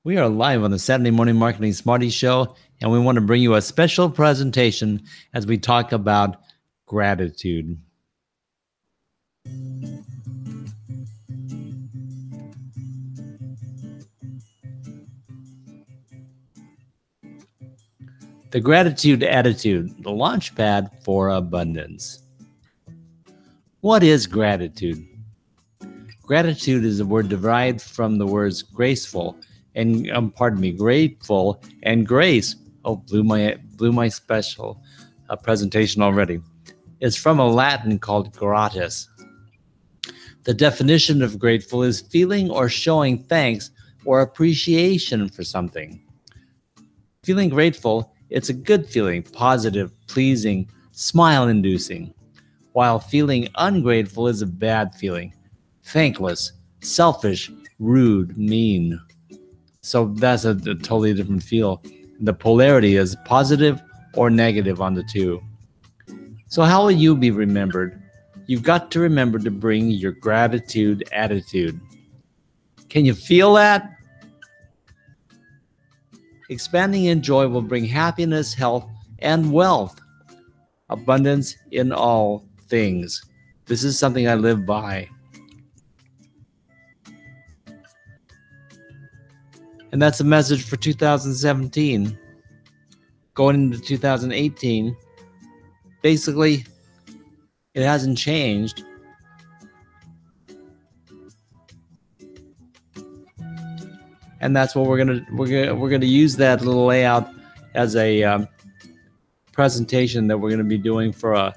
We are live on the Saturday Morning Marketing Smarties Show, and we want to bring you a special presentation as we talk about gratitude. The gratitude attitude, the launch pad for abundance. What is gratitude? Gratitude is a word derived from the words graceful and grateful and grace. Oh, blew my special presentation already. It's from a Latin called gratis. The definition of grateful is feeling or showing thanks or appreciation for something. Feeling grateful, it's a good feeling, positive, pleasing, smile-inducing. While feeling ungrateful is a bad feeling, thankless, selfish, rude, mean. So that's a totally different feel. The polarity is positive or negative on the two. So how will you be remembered? You've got to remember to bring your gratitude attitude. Can you feel that? Expanding in joy will bring happiness, health, and wealth. Abundance in all things. This is something I live by. And that's a message for 2017. Going into 2018, basically, it hasn't changed. And that's what we're gonna use that little layout as a presentation that we're gonna be doing for a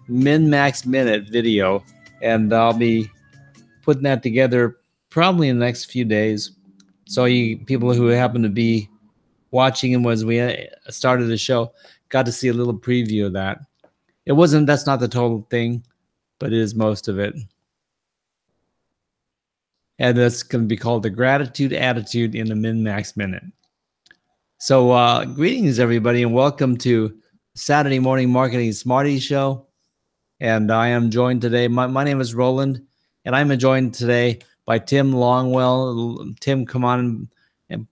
min-max minute video, and I'll be putting that together probably in the next few days. So you people who happen to be watching and as we started the show got to see a little preview of that. That's not the total thing, but it is most of it. And that's going to be called the gratitude attitude in a min-max minute. So greetings, everybody, and welcome to Saturday Morning Marketing Smarties Show. And I am joined today. My name is Roland, and I'm joined today by Tim Longwell. Tim, come on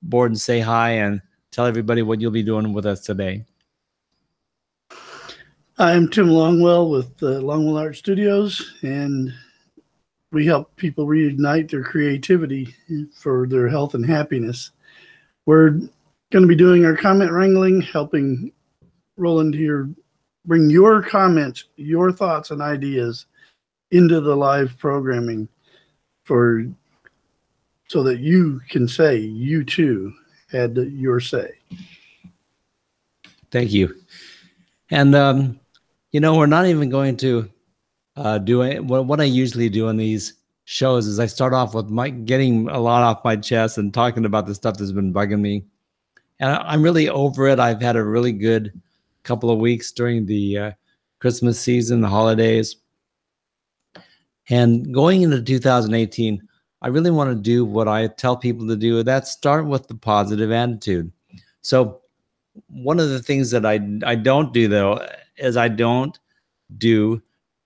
board and say hi and tell everybody what you'll be doing with us today. I'm Tim Longwell with Longwell Art Studios, and we help people reignite their creativity for their health and happiness. We're going to be doing our comment wrangling, helping Roland here bring your comments, your thoughts and ideas into the live programming so that you can say you too had your say. Thank you. And we're not even going to do it. What I usually do on these shows is I start off with getting a lot off my chest and talking about the stuff that's been bugging me. And I'm really over it. I've had a really good couple of weeks during the Christmas season, the holidays. And going into 2018, I really want to do what I tell people to do. That's start with the positive attitude. So one of the things that I don't do, though, is I don't do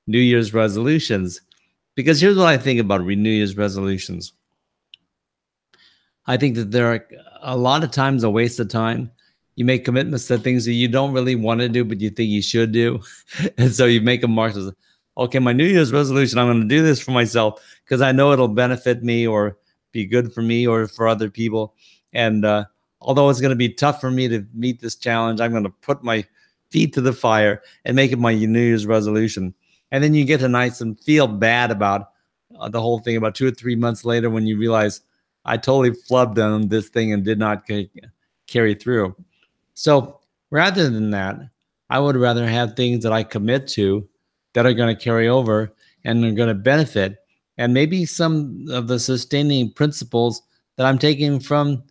New Year's resolutions. Because here's what I think about New Year's resolutions. I think that there are a lot of times a waste of time. You make commitments to things that you don't really want to do, but you think you should do. And so you make a mark as, okay, my New Year's resolution, I'm going to do this for myself because I know it'll benefit me or be good for me or for other people. And although it's going to be tough for me to meet this challenge, I'm going to put my feet to the fire and make it my New Year's resolution. And then you get to nights and feel bad about the whole thing about 2 or 3 months later when you realize I totally flubbed on this thing and did not carry through. So rather than that, I would rather have things that I commit to that are going to carry over and are going to benefit, and maybe some of the sustaining principles that I'm taking from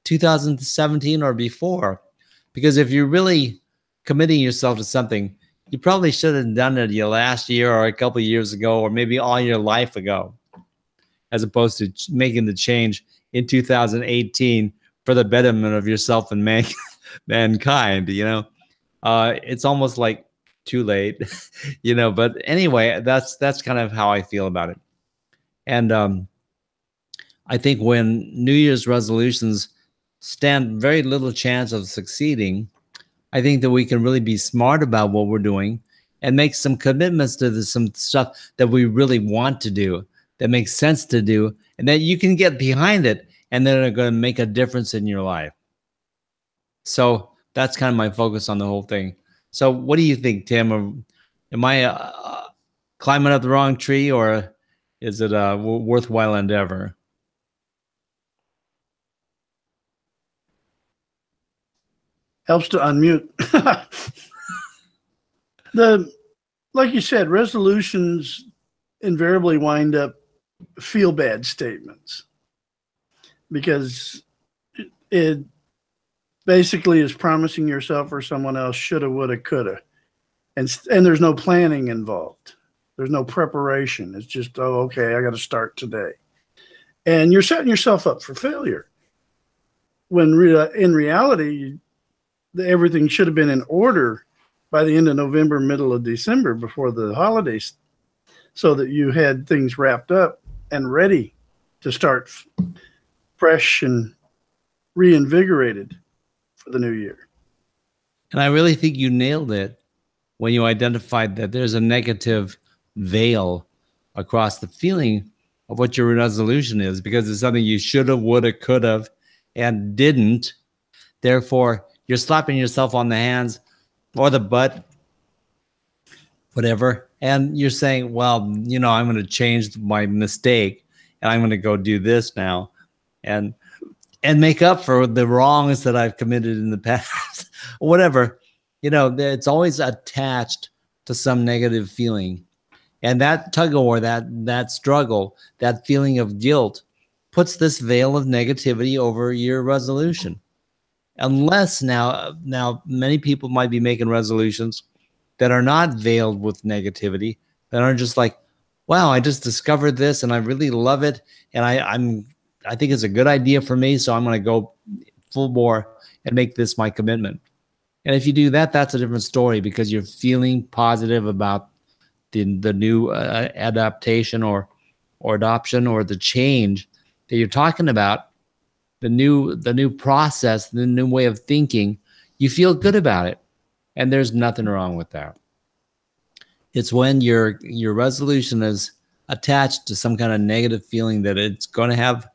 2017 or before. Because if you're really committing yourself to something, you probably should have done it last year or a couple of years ago or maybe all your life ago, as opposed to making the change in 2018 for the betterment of yourself and mankind. It's almost like too late, but anyway, that's kind of how I feel about it. And I think when New Year's resolutions stand very little chance of succeeding, I think that we can really be smart about what we're doing and make some commitments to some stuff that we really want to do, that makes sense to do, and that you can get behind it, and that are going to make a difference in your life. So that's kind of my focus on the whole thing. So what do you think, Tim? Am I climbing up the wrong tree, or is it a worthwhile endeavor? Helps to unmute. Like you said, resolutions invariably wind up feel bad statements, because it basically is promising yourself or someone else shoulda, woulda, coulda, and there's no planning involved. There's no preparation. It's just, oh, okay, I got to start today, and you're setting yourself up for failure. When in reality, everything should have been in order by the end of November, middle of December, before the holidays, so that you had things wrapped up and ready to start fresh and reinvigorated for the new year. And I really think you nailed it when you identified that there's a negative veil across the feeling of what your resolution is, because it's something you should have, would have, could have, and didn't. Therefore, you're slapping yourself on the hands or the butt, whatever, and you're saying, well, you know, I'm going to change my mistake, and I'm going to go do this now, and make up for the wrongs that I've committed in the past. Whatever, you know, it's always attached to some negative feeling, and that tug of war, that struggle, that feeling of guilt, puts this veil of negativity over your resolution. Unless now many people might be making resolutions that are not veiled with negativity, that are just like, wow, I just discovered this and I really love it, and I think it's a good idea for me, so I'm going to go full bore and make this my commitment. And if you do that, that's a different story, because you're feeling positive about the new adaptation or adoption, or the change that you're talking about, the new process, the new way of thinking. You feel good about it, and there's nothing wrong with that. It's when your resolution is attached to some kind of negative feeling that it's going to have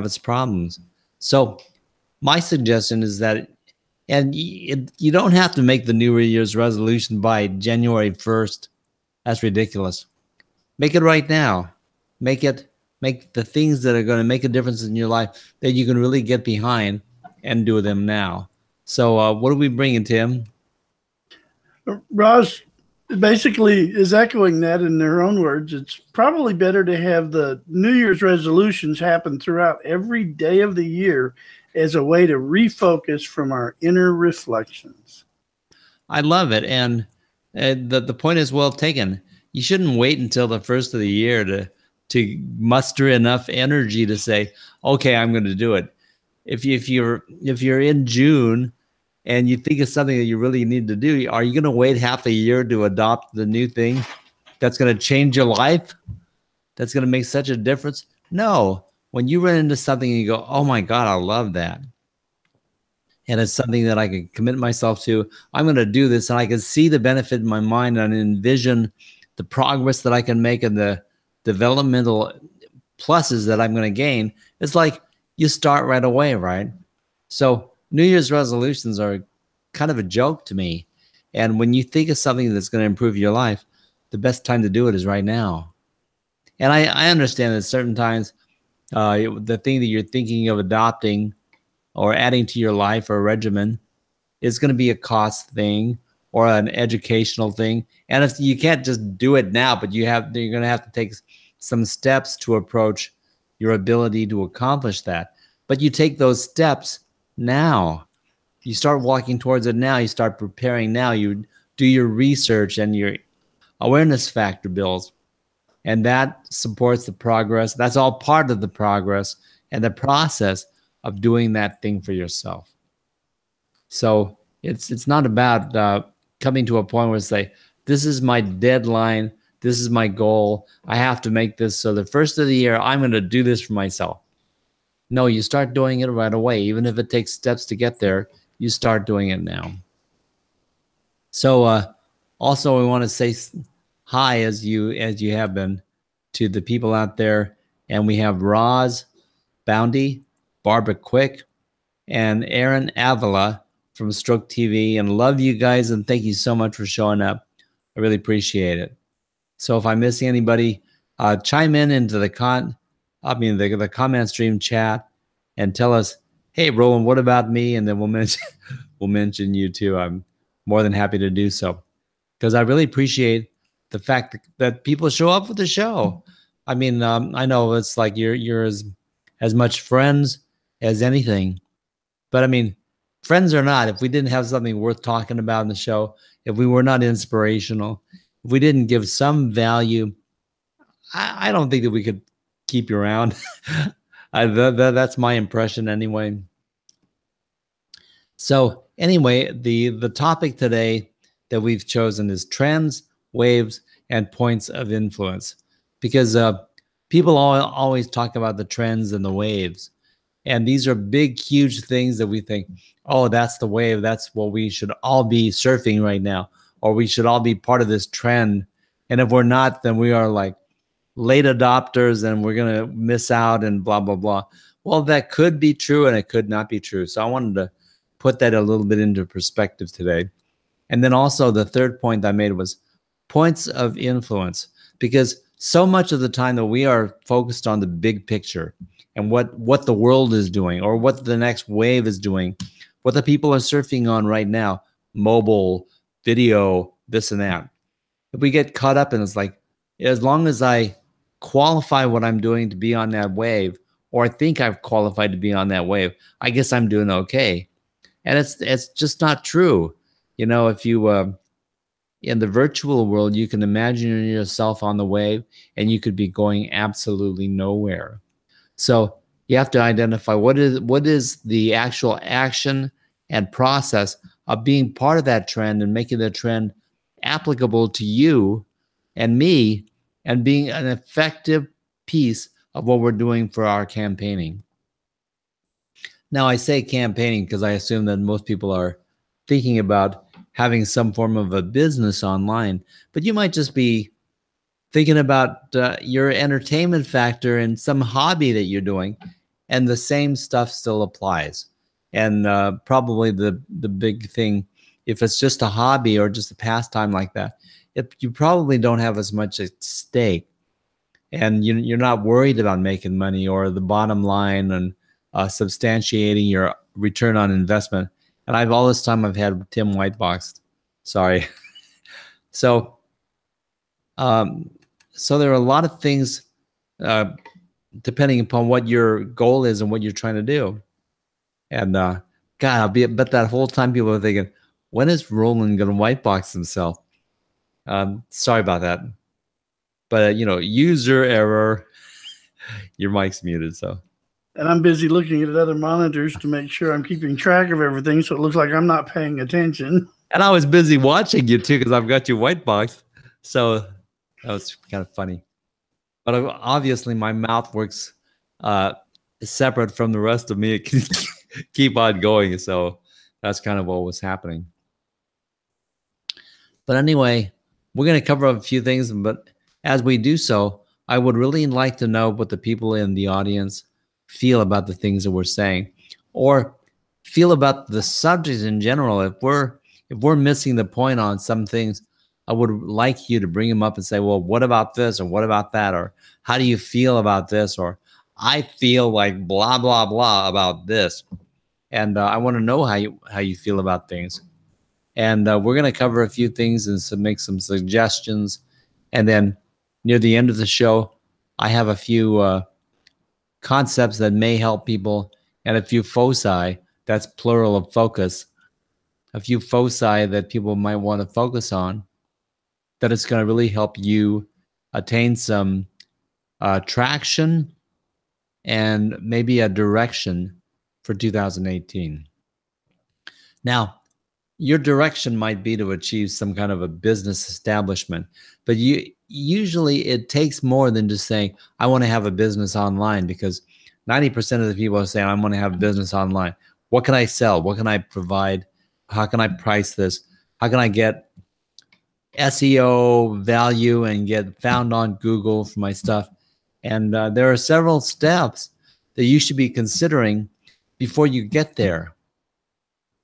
its problems. So my suggestion is that, and you don't have to make the New Year's resolution by January 1st. That's ridiculous. Make it right now. Make the things that are going to make a difference in your life that you can really get behind, and do them now. So what are we bringing, Tim? Roz basically is echoing that in their own words. It's probably better to have the New Year's resolutions happen throughout every day of the year as a way to refocus from our inner reflections. I love it. And the point is well taken. You shouldn't wait until the first of the year to muster enough energy to say, okay, I'm going to do it. If you're in June and you think it's something that you really need to do, are you going to wait half a year to adopt the new thing that's going to change your life, that's going to make such a difference? No. When you run into something and you go, oh my God, I love that, and it's something that I can commit myself to, I'm going to do this, and I can see the benefit in my mind and envision the progress that I can make and the developmental pluses that I'm going to gain. It's like you start right away, right? So New Year's resolutions are kind of a joke to me. And when you think of something that's going to improve your life, the best time to do it is right now. And I understand that certain times the thing that you're thinking of adopting or adding to your life or a regimen is going to be a cost thing or an educational thing. And you can't just do it now, but you're going to have to take some steps to approach your ability to accomplish that. But you take those steps now. You start walking towards it now. You start preparing now. You do your research, and your awareness factor builds. And that supports the progress. That's all part of the progress and the process of doing that thing for yourself. So it's not about coming to a point where it's like, this is my deadline, this is my goal, I have to make this. So the first of the year, I'm going to do this for myself. No, you start doing it right away. Even if it takes steps to get there, you start doing it now. So also we want to say hi as you have been to the people out there. And we have Roz Boundy, Barbara Quick, and Aaron Avila from Stroke TV. And love you guys, and thank you so much for showing up. I really appreciate it. So if I'm missing anybody, chime in into the the comment stream chat and tell us, hey, Roland, what about me? And then we'll mention you too. I'm more than happy to do so, because I really appreciate the fact that people show up for the show. I mean, I know it's like you're as much friends as anything, but I mean, friends or not, if we didn't have something worth talking about in the show, if we were not inspirational, if we didn't give some value, I don't think that we could keep you around. That's my impression anyway. So anyway, the topic today that we've chosen is trends, waves, and points of influence, because people always talk about the trends and the waves. And these are big, huge things that we think, oh, that's the wave. That's what we should all be surfing right now, or we should all be part of this trend. And if we're not, then we are like late adopters and we're going to miss out and blah, blah, blah. Well, that could be true and it could not be true. So I wanted to put that a little bit into perspective today. And then also the third point I made was points of influence, because so much of the time that we are focused on the big picture and what the world is doing, or what the next wave is doing, what the people are surfing on right now, mobile, video, this and that. If we get caught up in, it's like, as long as I qualify what I'm doing to be on that wave, or I think I've qualified to be on that wave, I guess I'm doing okay. And it's just not true. You know, if you in the virtual world, you can imagine yourself on the wave and you could be going absolutely nowhere. So you have to identify what is the actual action and process of being part of that trend and making the trend applicable to you and me, and being an effective piece of what we're doing for our campaigning. Now, I say campaigning because I assume that most people are thinking about having some form of a business online, but you might just be thinking about your entertainment factor and some hobby that you're doing, and the same stuff still applies. And probably the big thing, if it's just a hobby or just a pastime like that, you probably don't have as much at stake, and you're not worried about making money or the bottom line and substantiating your return on investment. And all this time I've had Tim Whiteboxed. Sorry. So there are a lot of things depending upon what your goal is and what you're trying to do. And God, bet that whole time people are thinking, when is Roland going to whitebox himself? Sorry about that. But, user error. Your mic's muted, so. And I'm busy looking at other monitors to make sure I'm keeping track of everything, so it looks like I'm not paying attention. And I was busy watching you, too, because I've got you whiteboxed. So that was kind of funny. But obviously, my mouth works separate from the rest of me. It can keep on going. So that's kind of what was happening. But anyway, we're going to cover a few things. But as we do so, I would really like to know what the people in the audience feel about the things that we're saying, or feel about the subjects in general. If we're missing the point on some things, I would like you to bring them up and say, well, what about this, or what about that, or how do you feel about this, or I feel like blah, blah, blah about this. And I want to know how you feel about things. And we're going to cover a few things and make some suggestions. And then near the end of the show, I have a few concepts that may help people, and a few foci, that's plural of focus, a few foci that people might want to focus on, that it's going to really help you attain some traction and maybe a direction for 2018. Now, your direction might be to achieve some kind of a business establishment, but usually it takes more than just saying, I want to have a business online, because 90% of the people are saying, I want to have a business online. What can I sell? What can I provide? How can I price this? How can I get SEO value and get found on Google for my stuff? And there are several steps that you should be considering before you get there.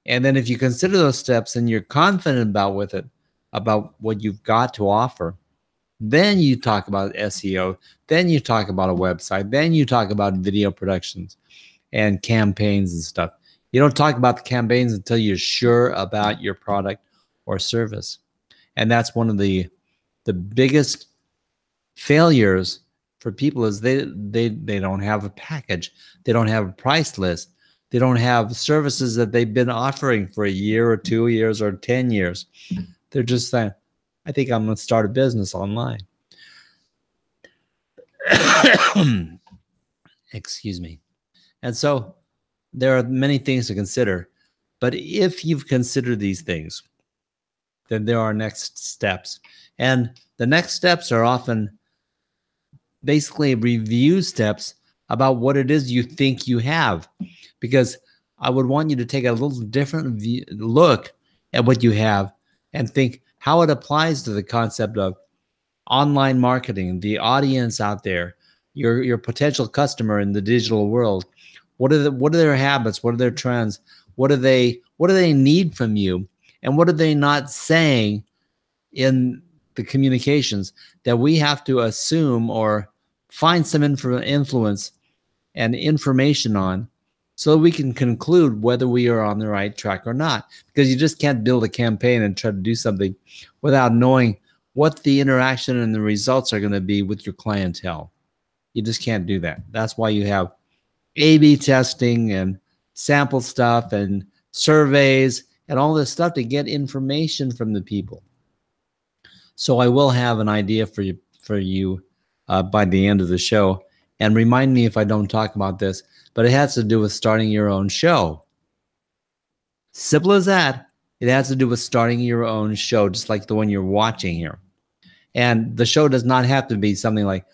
And then if you consider those steps and you're confident about what you've got to offer, then you talk about SEO, then you talk about a website, then you talk about video productions and campaigns and stuff. You don't talk about the campaigns until you're sure about your product or service. And that's one of the biggest failures for people is they don't have a package. They don't have a price list. They don't have services that they've been offering for a year or 2 years or 10 years. They're just saying, I think I'm going to start a business online. Excuse me. And so there are many things to consider. But if you've considered these things, then there are next steps. And the next steps are often basically review steps about what it is you think you have. Because I would want you to take a little different look at what you have and think how it applies to the concept of online marketing, the audience out there, your potential customer in the digital world. What are their habits? What are their trends? What do they need from you? And what are they not saying in the communications that we have to assume or find some influence and information on so we can conclude whether we are on the right track or not? Because you just can't build a campaign and try to do something without knowing what the interaction and the results are going to be with your clientele. You just can't do that. That's why you have A/B testing and sample stuff and surveys and all this stuff to get information from the people. So I will have an idea for you by the end of the show. And remind me if I don't talk about this, but it has to do with starting your own show. Simple as that. It has to do with starting your own show, just like the one you're watching here. And the show does not have to be something like,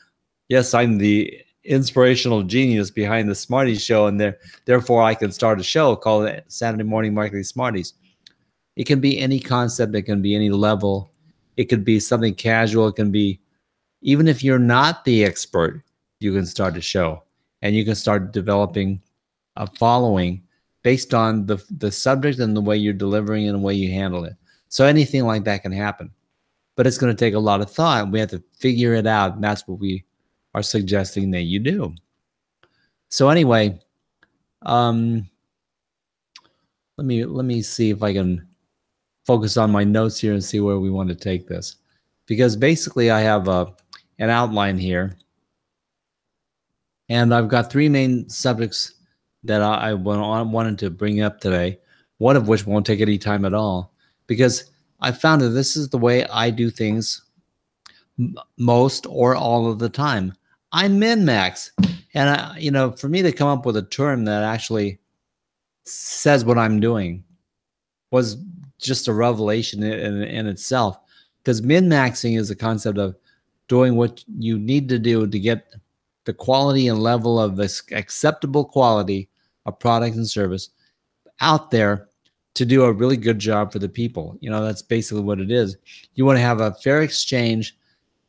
yes, I'm the inspirational genius behind the Smarties show, and therefore I can start a show called Saturday Morning Marketing Smarties. It can be any concept. It can be any level. It could be something casual. It can be, even if you're not the expert, you can start a show and you can start developing a following based on the subject and the way you're delivering and the way you handle it. So anything like that can happen, but it's going to take a lot of thought. We have to figure it out, and that's what we are suggesting that you do. So anyway, let me see if I can focus on my notes here and see where we want to take this, because basically I have an outline here, and I've got three main subjects that I wanted to bring up today, one of which won't take any time at all, because I found that this is the way I do things most or all of the time. I min-max. And, for me to come up with a term that actually says what I'm doing was just a revelation in itself, because min-maxing is the concept of doing what you need to do to get the quality and level of this acceptable quality of product and service out there to do a really good job for the people. That's basically what it is. You want to have a fair exchange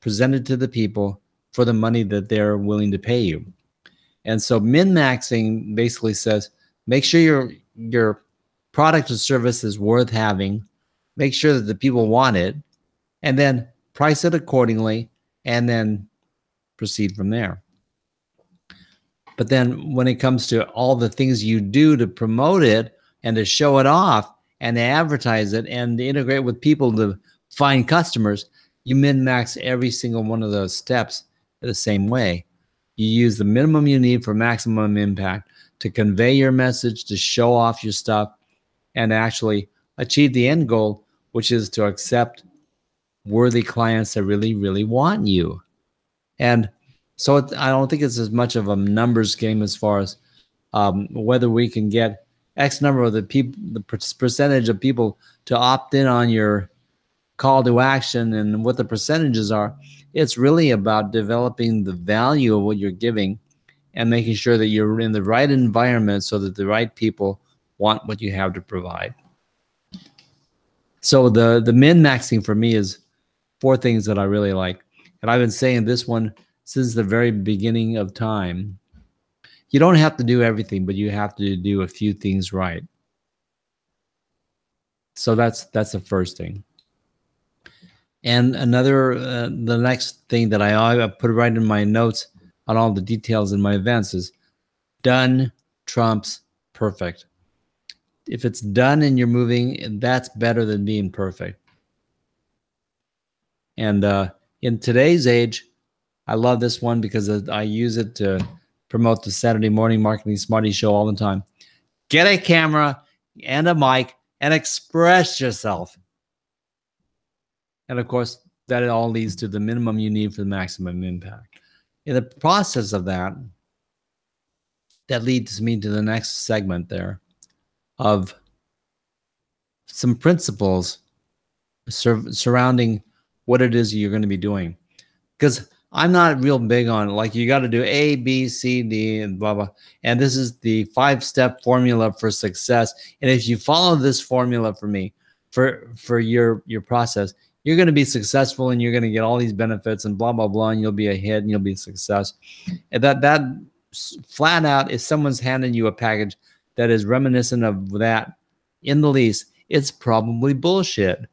presented to the people for the money that they're willing to pay you. And so min-maxing basically says, make sure your product or service is worth having, make sure that the people want it, and then price it accordingly, and then proceed from there. But then when it comes to all the things you do to promote it and to show it off and to advertise it and to integrate with people to find customers, you min-max every single one of those steps the same way. You use the minimum you need for maximum impact to convey your message, to show off your stuff, and actually achieve the end goal, which is to accept worthy clients that really, really want you. And so I don't think it's as much of a numbers game as far as whether we can get X number of the people, the percentage of people to opt in on your call to action and what the percentages are. It's really about developing the value of what you're giving and making sure that you're in the right environment so that the right people want what you have to provide. So the min-maxing for me is 4 things that I really like. And I've been saying this one since the very beginning of time. You don't have to do everything, but you have to do a few things right. So that's the first thing. And another, the next thing that I put right in my notes on all the details in my events is done trumps perfect. If it's done and you're moving, that's better than being perfect. And in today's age, I love this one because I use it to promote the Saturday Morning Marketing Smarties show all the time. Get a camera and a mic and express yourself. And of course, that all leads to the minimum you need for the maximum impact. In the process of that, that leads me to the next segment there of some principles surrounding what it is you're going to be doing. Because I'm not real big on like you got to do A, B, C, D, and blah, blah. And this is the 5-step formula for success. And if you follow this formula for me, for your process, you're going to be successful and you're going to get all these benefits and blah, blah, blah. And you'll be a hit and you'll be a success. And that flat out, if someone's handing you a package that is reminiscent of that in the least, it's probably bullshit.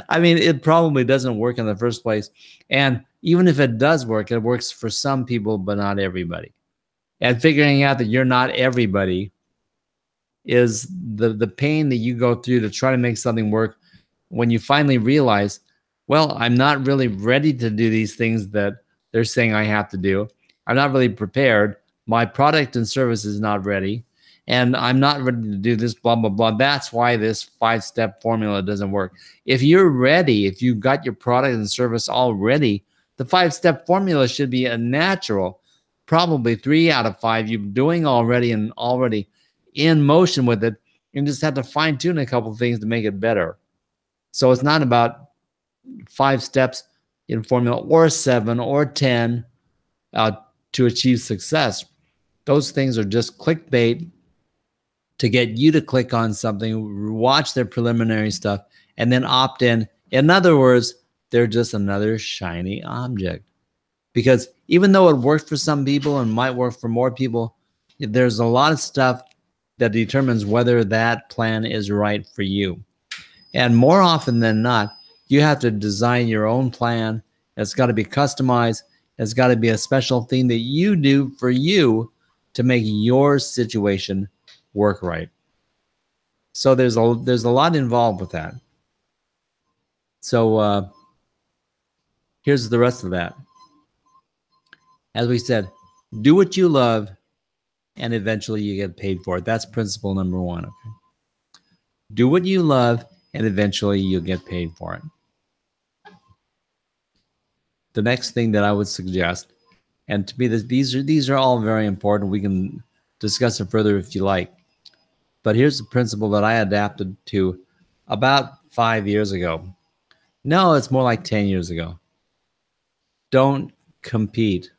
I mean, it probably doesn't work in the first place. And even if it does work, it works for some people, but not everybody. And figuring out that you're not everybody is the pain that you go through to try to make something work when you finally realize, well, I'm not really ready to do these things that they're saying I have to do. I'm not really prepared. My product and service is not ready. And I'm not ready to do this, blah, blah, blah. That's why this 5-step formula doesn't work. If you're ready, if you've got your product and service all ready, the 5-step formula should be a natural, probably 3 out of 5 you're doing already and already in motion with it. You just have to fine tune a couple of things to make it better. So it's not about 5 steps in formula or 7 or 10 to achieve success. Those things are just clickbait to get you to click on something, watch their preliminary stuff, and then opt in. In other words, they're just another shiny object. Because even though it worked for some people and might work for more people, there's a lot of stuff that determines whether that plan is right for you. And more often than not, you have to design your own plan. It's got to be customized. It's got to be a special thing that you do for you to make your situation work right. So there's a lot involved with that. So here's the rest of that. As we said, do what you love and eventually you get paid for it. That's principle number 1. Okay? Do what you love and eventually you'll get paid for it. The next thing that I would suggest, and to me these are all very important. We can discuss it further if you like. But here's the principle that I adapted to about 5 years ago. No, it's more like 10 years ago. Don't compete.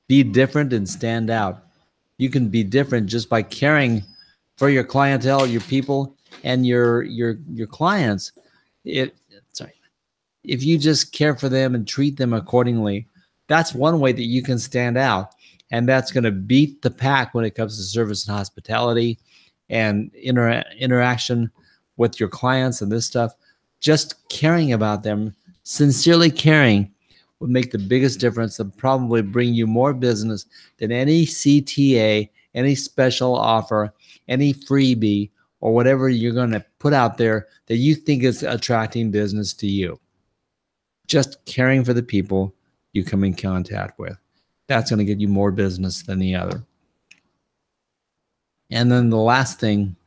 Be different and stand out. You can be different just by caring for your clientele, your people, and your clients. If you just care for them and treat them accordingly, that's one way that you can stand out. And that's going to beat the pack when it comes to service and hospitality and interaction with your clients and this stuff. Just caring about them, sincerely caring, would make the biggest difference and probably bring you more business than any CTA, any special offer, any freebie, or whatever you're going to put out there that you think is attracting business to you. Just caring for the people you come in contact with. That's going to get you more business than the other. And then the last thing,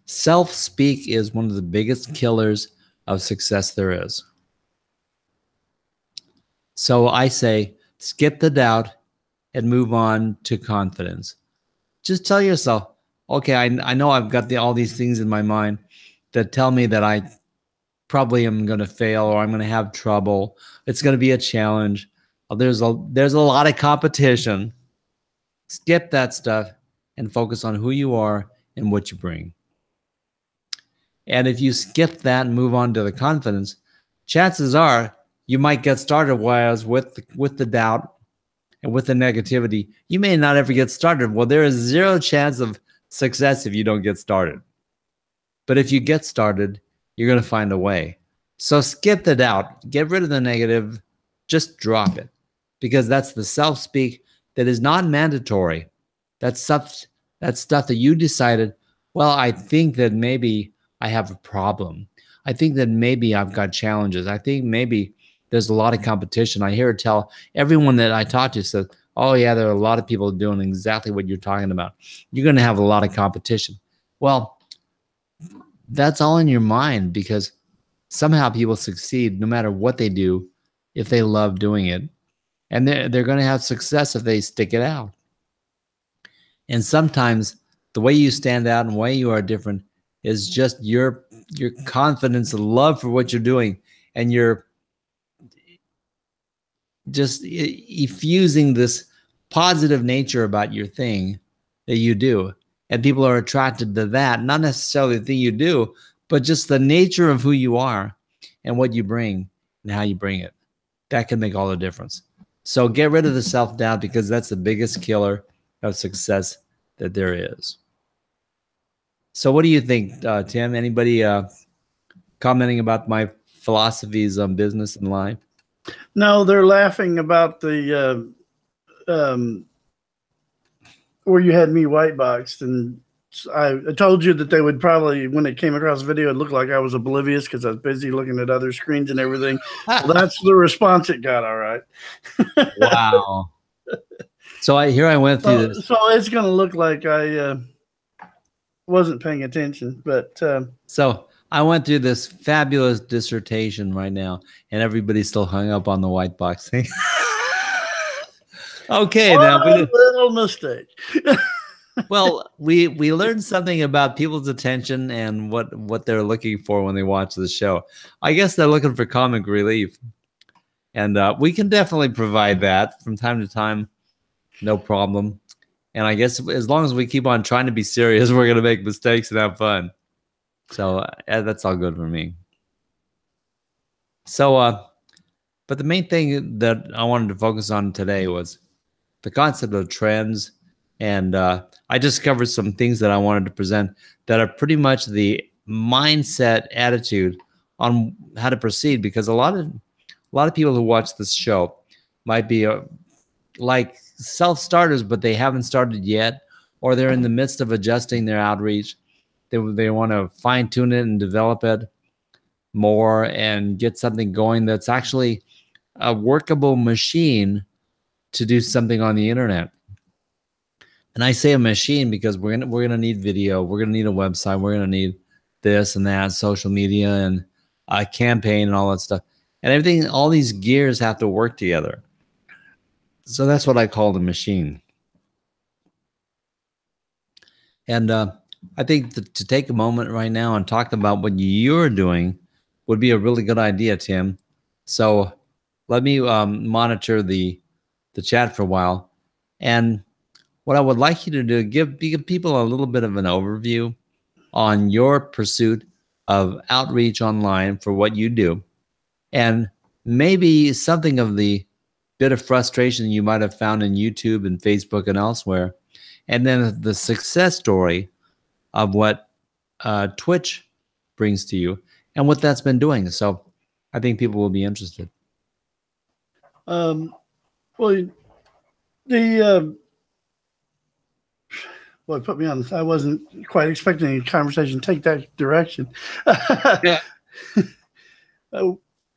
self-speak is one of the biggest killers of success there is. So I say, skip the doubt and move on to confidence. Just tell yourself, okay, I know I've got all these things in my mind that tell me that I probably am going to fail or I'm going to have trouble. It's going to be a challenge. there's a lot of competition. Skip that stuff and focus on who you are and what you bring. And if you skip that and move on to the confidence, chances are you might get started. Whereas with the doubt and with the negativity, you may not ever get started. Well, there is zero chance of success if you don't get started. But if you get started, you're going to find a way. So skip the doubt, get rid of the negative, just drop it, because that's the self-speak that is not mandatory. That's stuff that you decided, well, I think that maybe I have a problem. I think that maybe I've got challenges. I think maybe there's a lot of competition. I hear it tell everyone that I talk to says, oh yeah, there are a lot of people doing exactly what you're talking about. You're going to have a lot of competition. Well, that's all in your mind, because somehow people succeed no matter what they do if they love doing it. And they're going to have success if they stick it out. And sometimes the way you stand out and the way you are different is just your confidence and love for what you're doing, and you're just effusing this positive nature about your thing that you do. And people are attracted to that, not necessarily the thing you do, but just the nature of who you are and what you bring and how you bring it. That can make all the difference. So get rid of the self-doubt, because that's the biggest killer of success that there is. So what do you think, Tim? Anybody commenting about my philosophies on business and life? No, they're laughing about the where you had me white boxed, and I told you that they would probably, when it came across the video, it looked like I was oblivious because I was busy looking at other screens and everything. Well, that's the response it got. All right. Wow. So I went through this. So it's going to look like I wasn't paying attention, but so I went through this fabulous dissertation right now, and everybody's still hung up on the white box thing. Okay, now a little mistake. Well, we learned something about people's attention and what they're looking for when they watch the show. I guess they're looking for comic relief, and we can definitely provide that from time to time, no problem. And I guess as long as we keep on trying to be serious, we're gonna make mistakes and have fun. So that's all good for me. So, but the main thing that I wanted to focus on today was the concept of trends. And I discovered some things that I wanted to present that are pretty much the mindset attitude on how to proceed, because a lot of people who watch this show might be like self-starters, but they haven't started yet, or they're in the midst of adjusting their outreach. They want to fine-tune it and develop it more and get something going that's actually a workable machine to do something on the internet. And I say a machine because we're gonna need video, we're gonna need a website, we're gonna need this and that, social media and a campaign and all that stuff. And everything, all these gears have to work together. So that's what I call the machine. And I think to take a moment right now and talk about what you're doing would be a really good idea, Tim. So let me monitor the chat for a while. And what I would like you to do, give people a little bit of an overview on your pursuit of outreach online for what you do, and maybe something of the bit of frustration you might have found in YouTube and Facebook and elsewhere, and then the success story of what Twitch brings to you and what that's been doing. So I think people will be interested. Well, well, it put me on. I wasn't quite expecting a conversation to take that direction. Yeah.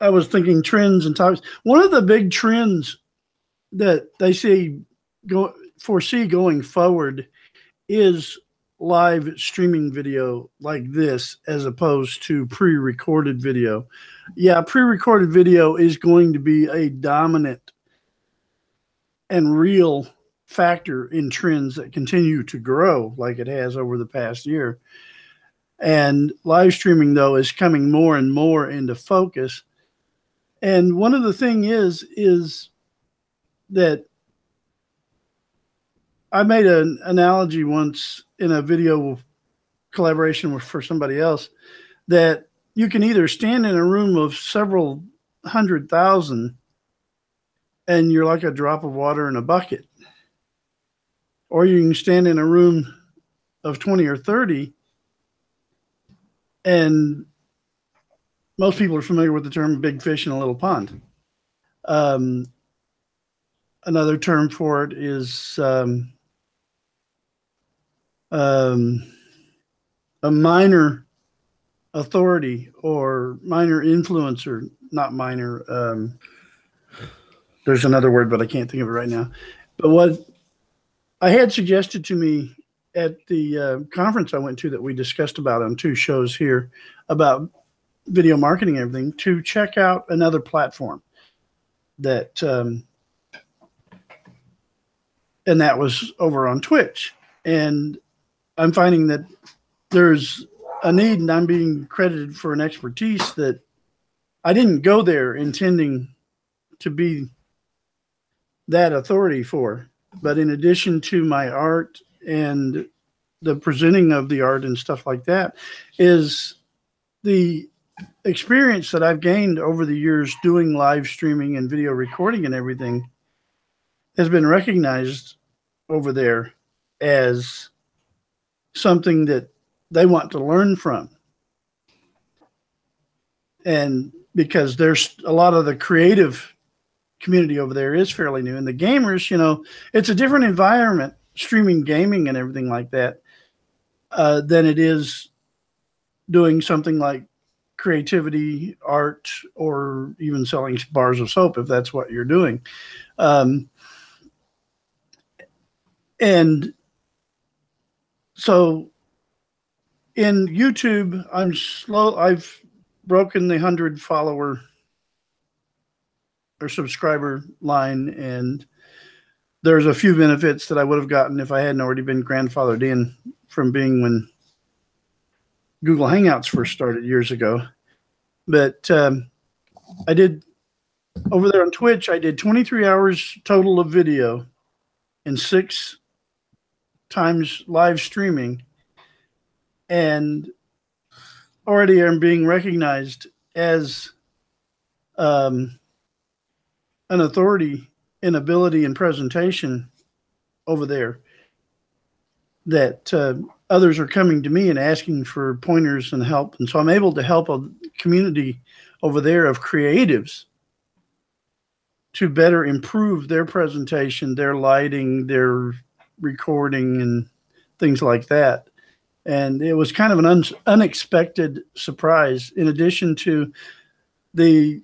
I was thinking trends and topics. One of the big trends that they foresee going forward is live streaming video like this, as opposed to pre-recorded video. Yeah, pre-recorded video is going to be a dominant and real factor in trends that continue to grow like it has over the past year. And live streaming, though, is coming more and more into focus. And one of the things is that I made an analogy once in a video collaboration for somebody else, that you can either stand in a room of several 100,000 and you're like a drop of water in a bucket, or you can stand in a room of 20 or 30, and most people are familiar with the term big fish in a little pond. Another term for it is a minor authority or minor influencer, not minor. There's another word, but I can't think of it right now. But what I had suggested to me at the conference I went to that we discussed about on 2 shows here about video marketing and everything, to check out another platform that, and that was over on Twitch. And I'm finding that there's a need, and I'm being credited for an expertise that I didn't go there intending to be that authority for. But in addition to my art and the presenting of the art and stuff like that, is the experience that I've gained over the years doing live streaming and video recording and everything has been recognized over there as something that they want to learn from. And because there's a lot of the creative community over there is fairly new, and the gamers, you know, it's a different environment streaming gaming and everything like that than it is doing something like creativity, art, or even selling bars of soap, if that's what you're doing. And so in YouTube, I've broken the 100 follower or subscriber line, and there's a few benefits that I would have gotten if I hadn't already been grandfathered in from being when Google Hangouts first started years ago. But I did, over there on Twitch, I did 23 hours total of video and 6 times live streaming, and already am being recognized as an authority in ability and presentation over there, that others are coming to me and asking for pointers and help. And so I'm able to help a community over there of creatives to better improve their presentation, their lighting, their recording, and things like that. And it was kind of an unexpected surprise. In addition to the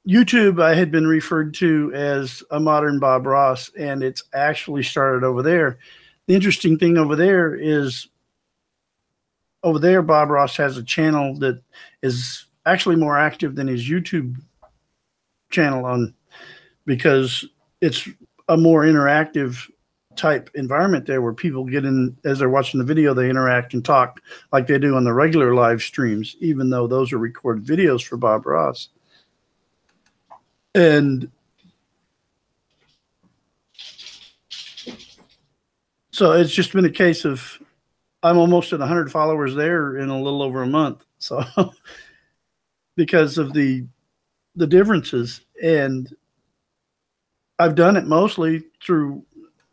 YouTube, I had been referred to as a modern Bob Ross, and it's actually started over there. The interesting thing over there is, over there, Bob Ross has a channel that is actually more active than his YouTube channel because it's a more interactive type environment there, where people get in as they're watching the video, they interact and talk like they do on the regular live streams, even though those are recorded videos for Bob Ross. And so it's just been a case of, I'm almost at 100 followers there in a little over a month. So because of the differences, and I've done it mostly through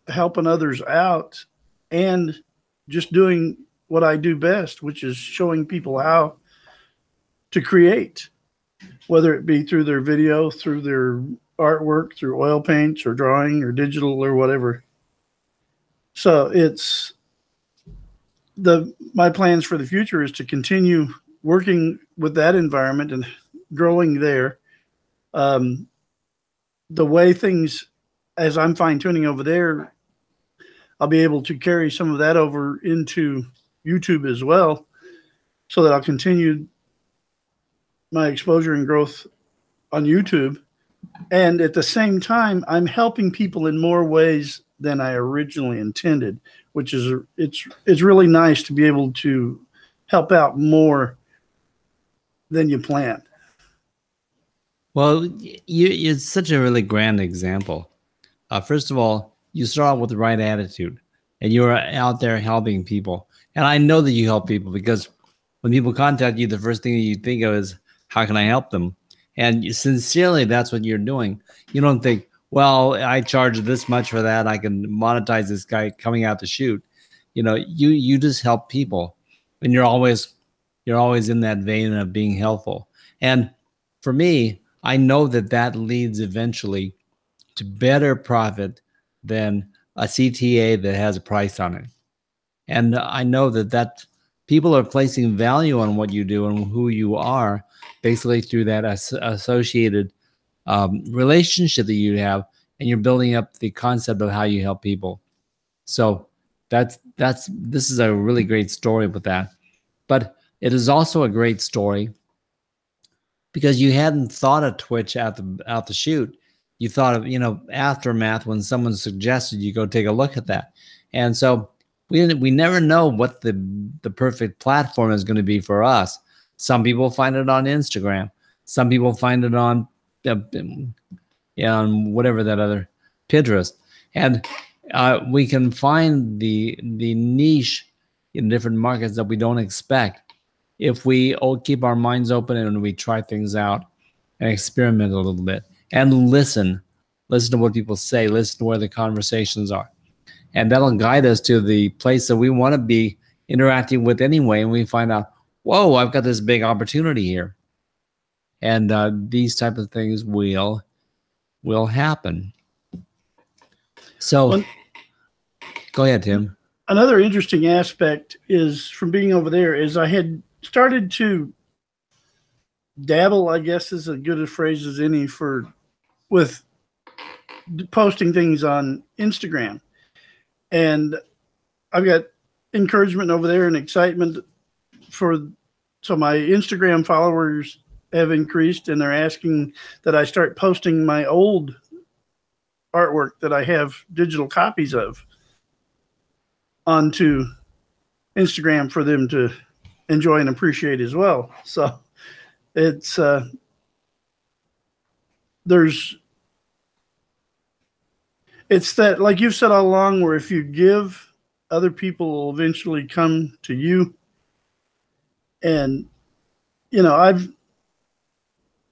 helping others out and just doing what I do best, which is showing people how to create, whether it be through their video, through their artwork, through oil paints or drawing or digital or whatever. So it's my plans for the future is to continue working with that environment and growing there. The way things, as I'm fine tuning over there, I'll be able to carry some of that over into YouTube as well, so that I'll continue my exposure and growth on YouTube. And at the same time, I'm helping people in more ways than I originally intended, which is, it's really nice to be able to help out more than you planned. Well, it's such a really grand example First of all, you start out with the right attitude, and you're out there helping people. And I know that you help people because when people contact you, the first thing you think of is, how can I help them? And sincerely, that's what you're doing. You don't think, well, I charge this much for that, I can monetize this guy coming out to shoot. You just help people, and you're always in that vein of being helpful. And for me, I know that leads eventually to better profit than a CTA that has a price on it. And I know that people are placing value on what you do and who you are, basically through that associated relationship that you have, and you're building up the concept of how you help people. So this is a really great story with that. But it is also a great story because you hadn't thought of Twitch out the shoot. You thought of aftermath when someone suggested you go take a look at that, and so we never know what the perfect platform is going to be for us. Some people find it on Instagram. Some people find it on on whatever that other Pinterest, and we can find the niche in different markets that we don't expect if we all keep our minds open and we try things out and experiment a little bit and listen to what people say, listen to where the conversations are, and that'll guide us to the place that we want to be interacting with anyway. And we find out, whoa, I've got this big opportunity here, and these type of things will happen. So go ahead, Tim. Another interesting aspect is from being over there is I had started to dabble, I guess is as good a phrase as any, with posting things on Instagram. And I've got encouragement over there and excitement so my Instagram followers have increased, and they're asking that I start posting my old artwork that I have digital copies of onto Instagram for them to enjoy and appreciate as well. So it's it's that, like you've said all along, where if you give, other people will eventually come to you. And I've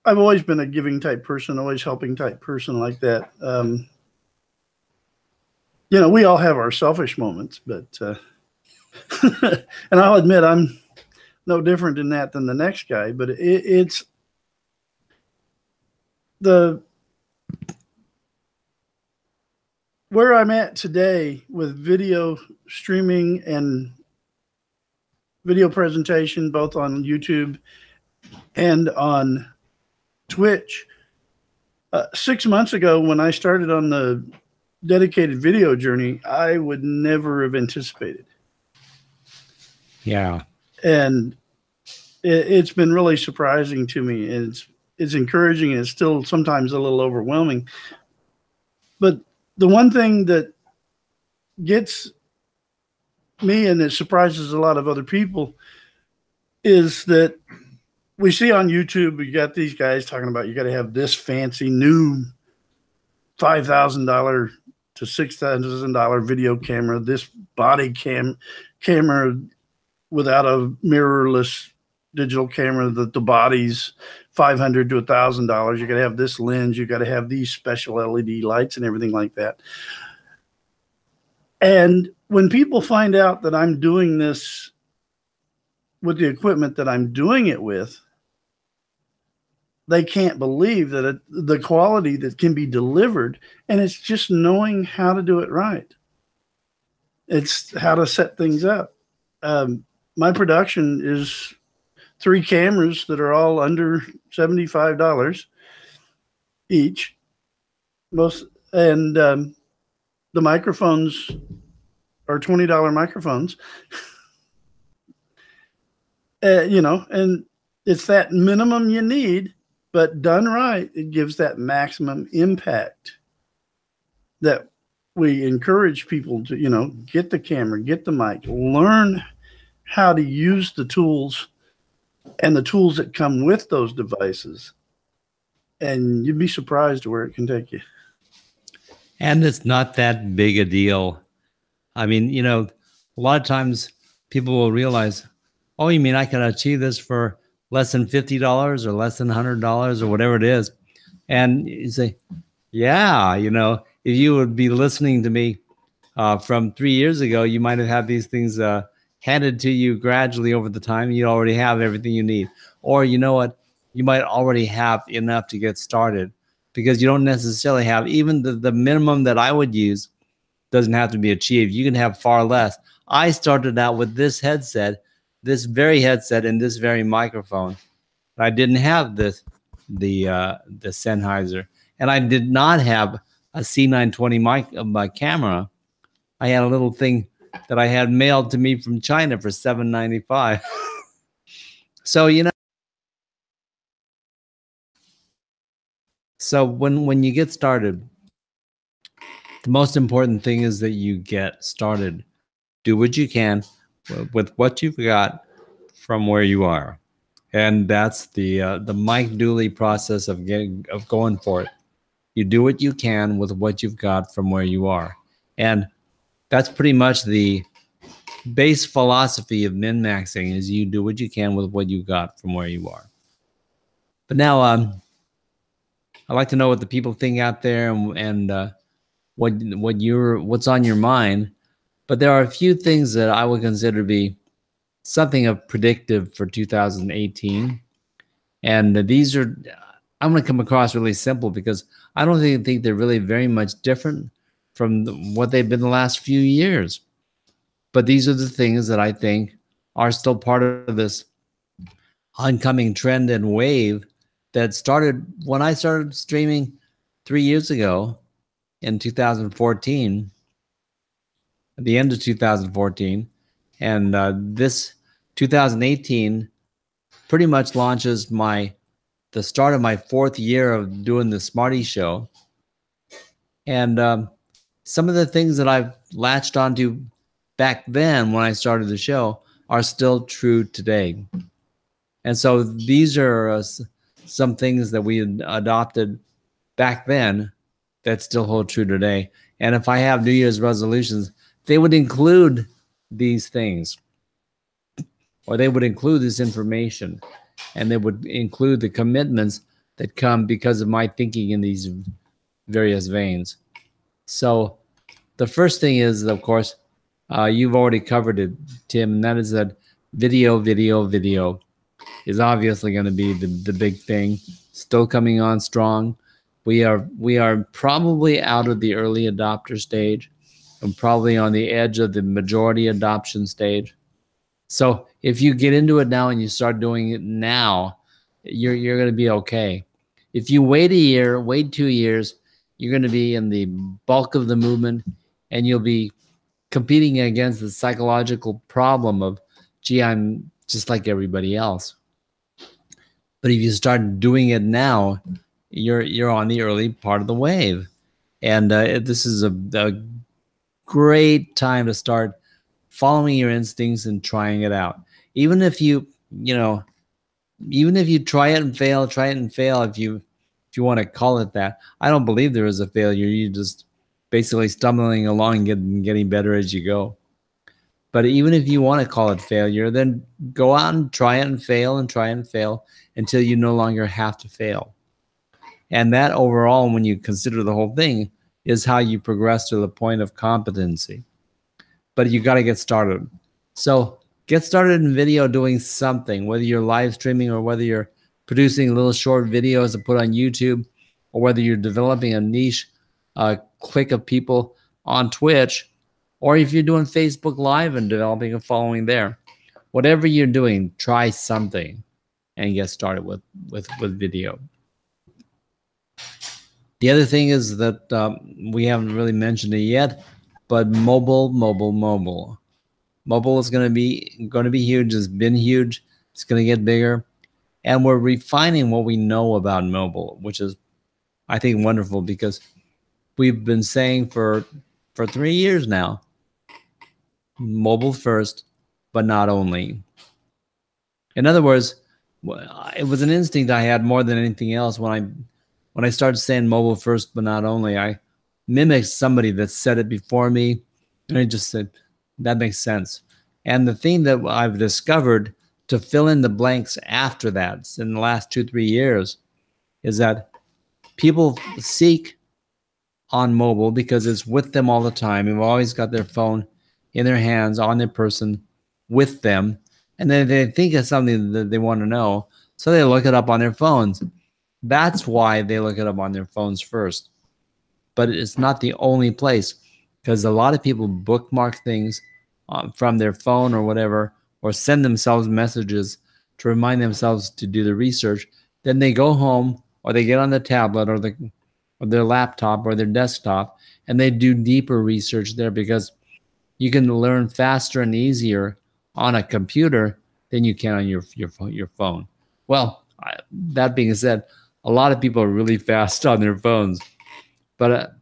always been a giving type person, always helping type person like that. We all have our selfish moments, but and I'll admit I'm no different in that than the next guy. But it's where I'm at today with video streaming and video presentation, both on YouTube and on Twitch. 6 months ago, when I started on the dedicated video journey, I would never have anticipated. Yeah. And it's been really surprising to me. It's encouraging, and it's still sometimes a little overwhelming. But the one thing that gets me, and it surprises a lot of other people, is that we see on YouTube, you got these guys talking about you got to have this fancy new $5,000 to $6,000 video camera, this body camera without a mirrorless digital camera, that the body's $500 to $1,000. You got to have this lens. You got to have these special LED lights and everything like that. And when people find out that I'm doing this with the equipment that I'm doing it with, they can't believe that the quality that can be delivered, and it's just knowing how to do it right. It's how to set things up. My production is 3 cameras that are all under $75 each. And the microphones are $20 microphones. And it's that minimum you need, but done right, it gives that maximum impact that we encourage people to, get the camera, get the mic, learn how to use the tools and the tools that come with those devices. And you'd be surprised where it can take you. And it's not that big a deal. I mean, a lot of times people will realize, oh, you mean I can achieve this for less than $50 or less than $100 or whatever it is? And you say, yeah, if you would be listening to me from 3 years ago, you might have had these things handed to you gradually over the time. You already have everything you need. Or you know what? You might already have enough to get started, because you don't necessarily have even the minimum that I would use doesn't have to be achieved. You can have far less. I started out with this headset, this very headset, and this very microphone. I didn't have the Sennheiser, and I did not have a C920 mic camera. I had a little thing that I had mailed to me from China for $7.95. So so when you get started, the most important thing is that you get started. Do what you can with what you've got from where you are, and that's the Mike Dooley process of going for it. You do what you can with what you've got from where you are, and that's pretty much the base philosophy of min-maxing. Is you do what you can with what you got from where you are. But now, I'd like to know what the people think out there, and what's on your mind. But there are a few things that I would consider to be something of predictive for 2018. And these are, I'm going to come across really simple, because I don't think they're really very much different from what they've been the last few years. But these are the things that I think are still part of this oncoming trend and wave that started when I started streaming 3 years ago in 2014, at the end of 2014. And this 2018 pretty much launches the start of my 4th year of doing the Smarty Show. And some of the things that I've latched onto back then when I started the show are still true today. And so these are some things that we adopted back then that still hold true today. And if I have New Year's resolutions, they would include these things, or they would include this information, and they would include the commitments that come because of my thinking in these various veins. So the first thing is, of course, you've already covered it, Tim, and that is that video is obviously going to be the big thing, still coming on strong. We are probably out of the early adopter stage and probably on the edge of the majority adoption stage. So if you get into it now and you start doing it now, you're going to be okay. If you wait a year, wait 2 years, you're going to be in the bulk of the movement, and you'll be competing against the psychological problem of, gee, I'm just like everybody else. But if you start doing it now, you're on the early part of the wave, and this is a great time to start following your instincts and trying it out. Even if you try it and fail, if you want to call it that. I don't believe there is a failure. You just basically stumbling along and getting better as you go. But even if you want to call it failure, then go out and try it and fail and try and fail until you no longer have to fail. And that overall, when you consider the whole thing, is how you progress to the point of competency. But you got to get started. So get started in video doing something, whether you're live streaming or whether you're producing little short videos to put on YouTube, or whether you're developing a niche clique of people on Twitch, or if you're doing Facebook Live and developing a following there. Whatever you're doing, try something and get started with video. The other thing is that we haven't really mentioned it yet, but mobile. Mobile is going to be huge. It's been huge. It's going to get bigger, and we're refining what we know about mobile, which is, I think, wonderful, because we've been saying for 3 years now, mobile first, but not only. In other words, it was an instinct I had more than anything else when I started saying mobile first, but not only. mimic somebody that said it before me. And I just said, that makes sense. And the thing that I've discovered to fill in the blanks after that in the last 2-3 years is that people seek on mobile because it's with them all the time. They've always got their phone in their hands, on their person, with them. And then they think of something that they want to know, so they look it up on their phones. That's why they look it up on their phones first. But it's not the only place, because a lot of people bookmark things from their phone or whatever, or send themselves messages to remind themselves to do the research. Then they go home, or they get on the tablet or their laptop or their desktop, and they do deeper research there, because you can learn faster and easier on a computer than you can on your phone. Well, that being said, a lot of people are really fast on their phones, but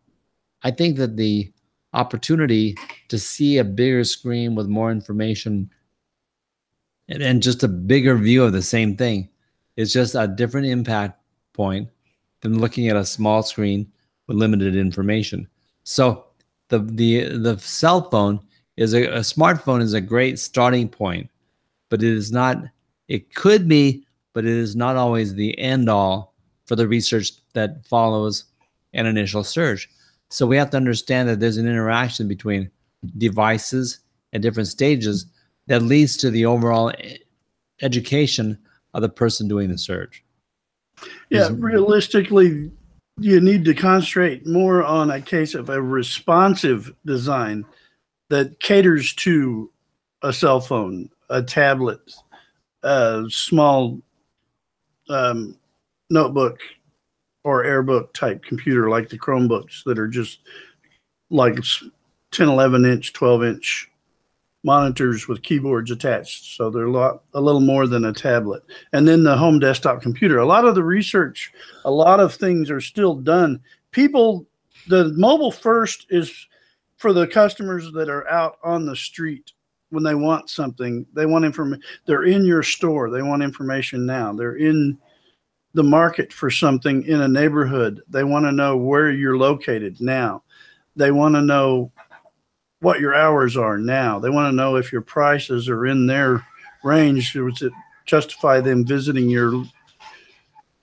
I think that the opportunity to see a bigger screen with more information and just a bigger view of the same thing is just a different impact point than looking at a small screen with limited information. So the cell phone is a smartphone is a great starting point, but it is not, it could be, but it is not always the end all for the research that follows an initial search. So we have to understand that there's an interaction between devices at different stages that leads to the overall education of the person doing the search. Yeah, realistically, you need to concentrate more on a case of a responsive design that caters to a cell phone, a tablet, a small notebook or airbook type computer like the Chromebooks that are just like 10, 11 inch, 12 inch monitors with keyboards attached. So they're a little more than a tablet. And then the home desktop computer. A lot of the research, a lot of things are still done. People, the mobile first is for the customers that are out on the street when they want something. They want information. They're in your store. They want information now. They're in the market for something in a neighborhood. They want to know where you're located now. They want to know what your hours are now. They want to know if your prices are in their range to justify them visiting your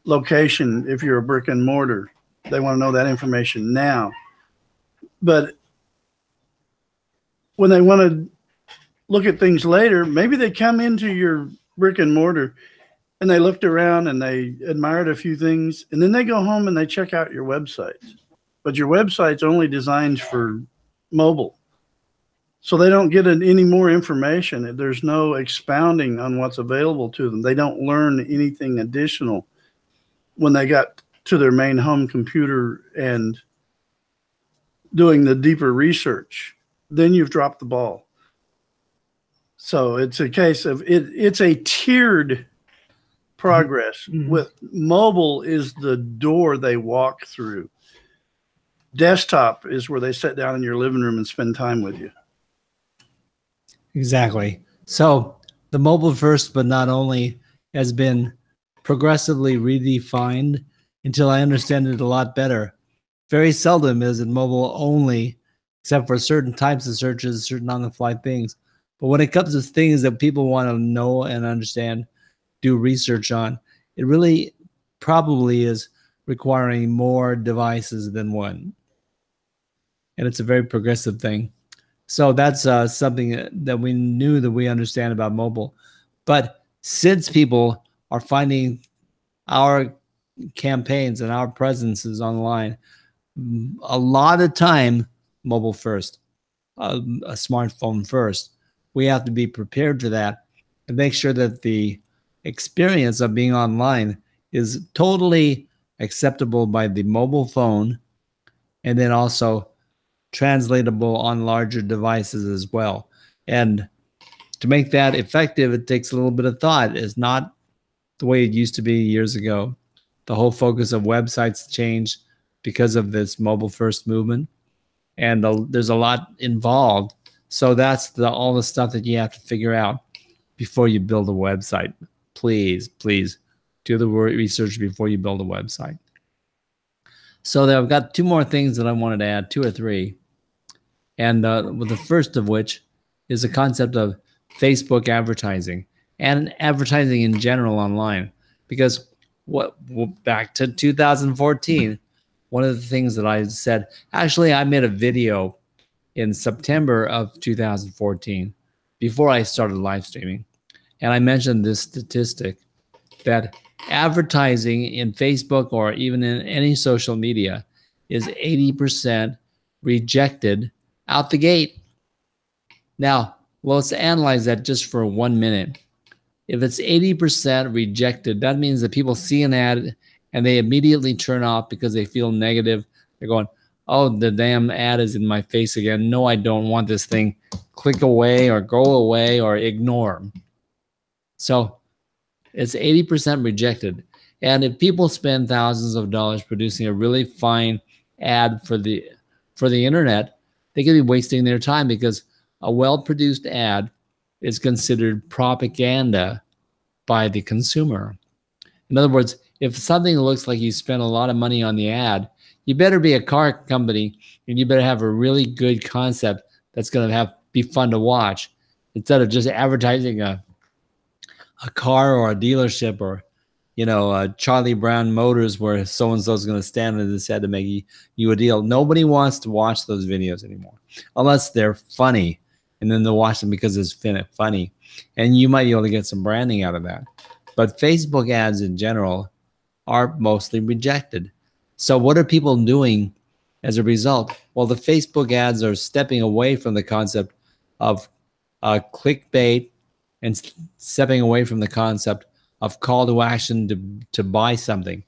location if you're a brick and mortar. They want to know that information now. But when they want to look at things later, maybe they come into your brick and mortar and they looked around and they admired a few things, and then they go home and they check out your website. But your website's only designed for mobile. So they don't get any more information. There's no expounding on what's available to them. They don't learn anything additional when they got to their main home computer and doing the deeper research. Then you've dropped the ball. So it's a case of it's a tiered progress. Mm-hmm. With mobile is the door they walk through. Desktop is where they sit down in your living room and spend time with you. Exactly. So the mobile first, but not only, has been progressively redefined until I understand it a lot better. Very seldom is it mobile only, except for certain types of searches, certain on-the-fly things. But when it comes to things that people want to know and understand, do research on, it really probably is requiring more devices than one. And it's a very progressive thing. So that's something that we knew that we understand about mobile. But since people are finding our campaigns and our presences online, a lot of time mobile first, a smartphone first, we have to be prepared for that and make sure that the experience of being online is totally acceptable by the mobile phone, and then also translatable on larger devices as well. And to make that effective, it takes a little bit of thought. It's not the way it used to be years ago. The whole focus of websites changed because of this mobile first movement, and there's a lot involved. So that's all the stuff that you have to figure out before you build a website. Please do the research before you build a website. So I've got two more things that I wanted to add, two or three. And the first of which is the concept of Facebook advertising and advertising in general online. Because back to 2014, one of the things that I said, actually, I made a video in September of 2014 before I started live streaming. And I mentioned this statistic that advertising in Facebook or even in any social media is 80% rejected out the gate. Now, let's analyze that just for 1 minute. If it's 80% rejected, that means that people see an ad and they immediately turn off because they feel negative. They're going, oh, the damn ad is in my face again. No, I don't want this thing. Click away or go away or ignore. So it's 80% rejected. And if people spend thousands of dollars producing a really fine ad for the internet, they could be wasting their time because a well-produced ad is considered propaganda by the consumer. In other words, if something looks like you spent a lot of money on the ad, you better be a car company and you better have a really good concept that's going to be fun to watch instead of just advertising a car or a dealership or Charlie Brown Motors where so and so is going to stand in this ad to make you a deal. Nobody wants to watch those videos anymore unless they're funny, and then they'll watch them because it's funny, and you might be able to get some branding out of that. But Facebook ads in general are mostly rejected. So what are people doing as a result? Well, the Facebook ads are stepping away from the concept of clickbait and stepping away from the concept of call to action to buy something.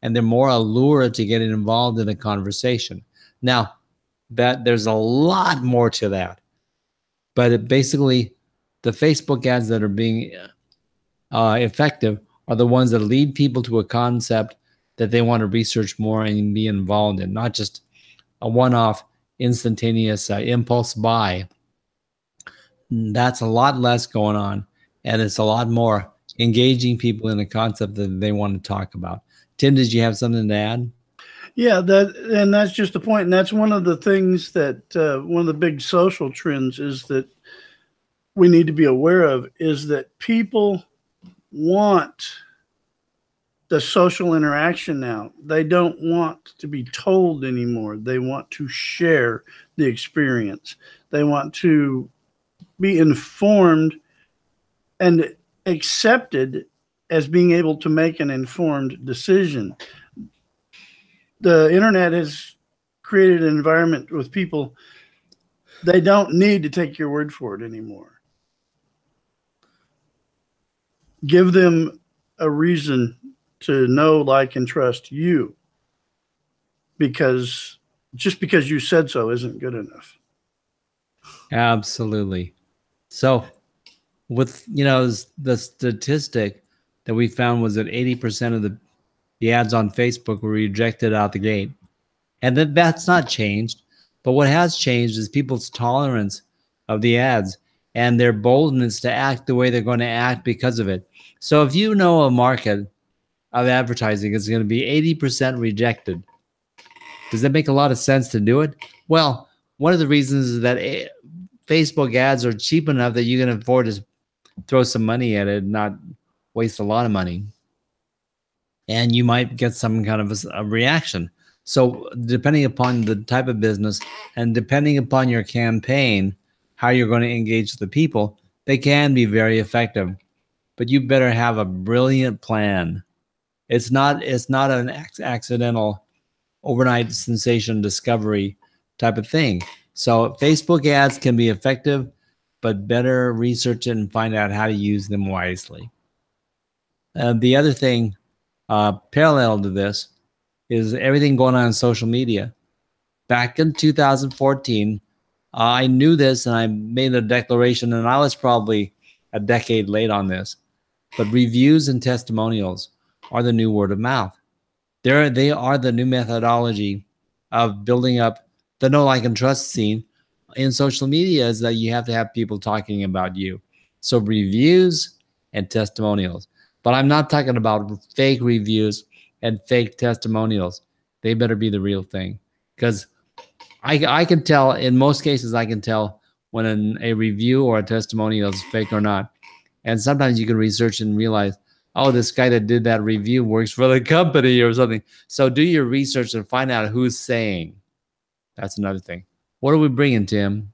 And they're more allured to getting involved in a conversation. Now, there's a lot more to that. But basically, the Facebook ads that are being effective are the ones that lead people to a concept that they want to research more and be involved in, not just a one-off instantaneous impulse buy. That's a lot less going on, and it's a lot more engaging people in a concept that they want to talk about. Tim, did you have something to add? Yeah, that's just the point. And that's one of the things that one of the big social trends is that we need to be aware of is that people want the social interaction now. They don't want to be told anymore. They want to share the experience. They want to be informed and accepted as being able to make an informed decision. The internet has created an environment with people, they don't need to take your word for it anymore. Give them a reason to know, like, and trust you, because just because you said so isn't good enough. Absolutely. So with, the statistic that we found was that 80% of the ads on Facebook were rejected out the gate. And that's not changed. But what has changed is people's tolerance of the ads and their boldness to act the way they're going to act because of it. So if you know a market of advertising is going to be 80% rejected, does that make a lot of sense to do it? Well, one of the reasons is that Facebook ads are cheap enough that you can afford to throw some money at it and not waste a lot of money. And you might get some kind of a reaction. So depending upon the type of business and depending upon your campaign, how you're going to engage the people, they can be very effective. But you better have a brilliant plan. It's not an accidental overnight sensation discovery type of thing. So Facebook ads can be effective, but better research it and find out how to use them wisely. The other thing parallel to this is everything going on in social media. Back in 2014, I knew this and I made a declaration, and I was probably a decade late on this, but reviews and testimonials are the new word of mouth. They are the new methodology of building up the know, like, and trust scene in social media, is that you have to have people talking about you. So reviews and testimonials. But I'm not talking about fake reviews and fake testimonials. they better be the real thing. Because I can tell, in most cases, I can tell when a review or a testimonial is fake or not. And sometimes you can research and realize, oh, this guy that did that review works for the company or something. So do your research and find out who's saying. That's another thing. What are we bringing, Tim?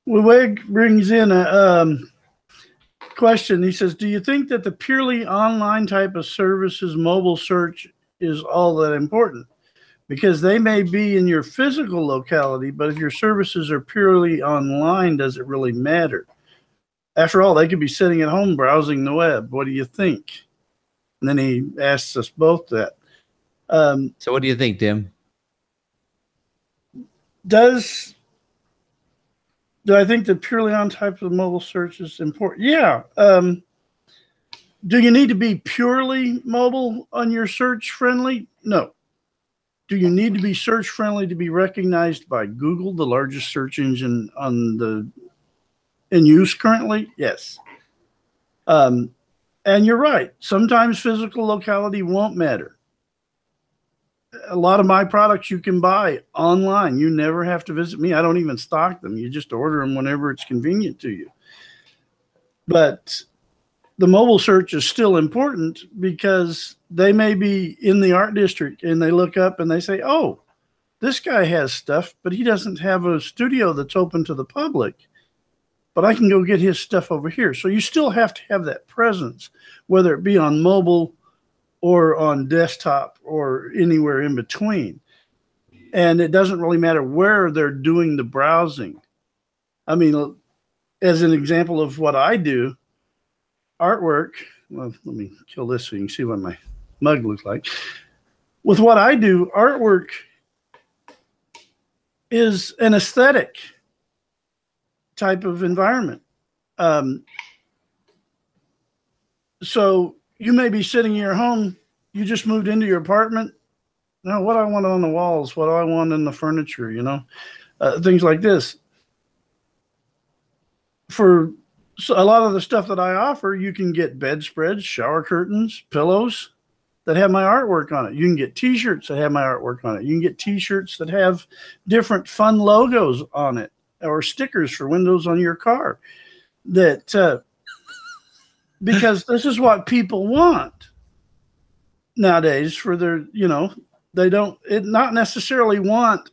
Wig brings in a question. He says, do you think that the purely online type of services, mobile search, is all that important? Because they may be in your physical locality, but if your services are purely online, does it really matter? After all, they could be sitting at home browsing the web. What do you think? And then he asks us both that. So what do you think, Tim? Do I think that purely on type of mobile search is important? Yeah. Do you need to be purely mobile on your search friendly? No. Do you need to be search friendly to be recognized by Google, the largest search engine in use currently? Yes. And you're right. Sometimes physical locality won't matter. A lot of my products you can buy online. You never have to visit me. I don't even stock them. You just order them whenever it's convenient to you. But the mobile search is still important because they may be in the art district and they look up and they say, oh, this guy has stuff, but he doesn't have a studio that's open to the public. But I can go get his stuff over here. So you still have to have that presence, whether it be on mobile or on desktop or anywhere in between. And it doesn't really matter where they're doing the browsing. I mean, as an example of what I do, artwork. Well, let me kill this so you can see what my mug looks like. With what I do, artwork is an aesthetic type of environment. So you may be sitting in your home, you just moved into your apartment. Now, what do I want on the walls? What do I want in the furniture? You know, things like this. For a lot of the stuff that I offer, you can get bedspreads, shower curtains, pillows that have my artwork on it. You can get t-shirts that have my artwork on it. You can get t-shirts that have different fun logos on it, or stickers for windows on your car. That because this is what people want nowadays for their, you know, they don't not necessarily want